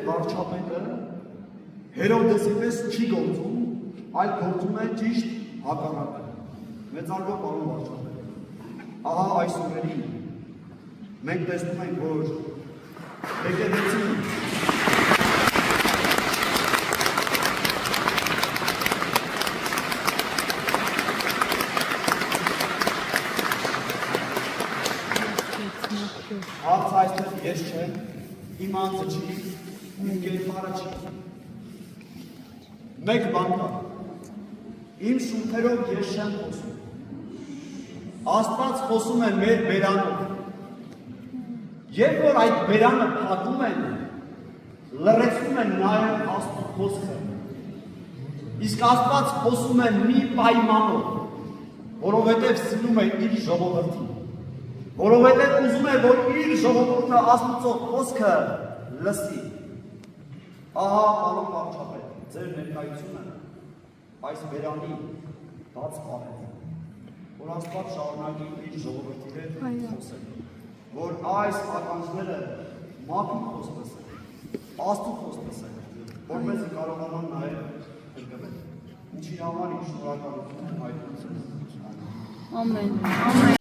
վարչապետը Հերովդեսի պես չի գործում, այլ գործում է ճիշտ հակառակը։ Մեծարգո պարոն վարչապետ։ Ահա այս օրերին մենք տեսնում ենք, որ եկեղեցին հարց այստեղ ես չեմ, իմ անձը չի, իմ կերպարը չի։ Մեկ բան կա, իմ շուրթերով ես չեմ խոսում։ Աստված խոսում է մեր բերանով։ Երբ որ այդ բերանը փակում են, լրացնում են նաև Աստծո խոսքը։ Իսկ Աստված խոսում է մի պայմանով, որովհետև սիրում է իր ժողովրդին։ Որովհետև ուզում է, որ իր ժողովուրդը Աստծո խոսքը լսի։ Ահա պարոն վարչապետ, ձեր ներկայությունը այս բերանի բաց պահեց, որ Աստված շարունակի իր ժողովրդի հետ խոսել, որ այս ականջները մաքուր խոսք լսեն, Աստծո խոսք լսեն, որպեսզի կարողանան նաև փրկվել։ Ինչի համար իմ շնորհակալություն եմ հայտնում։ Ամեն։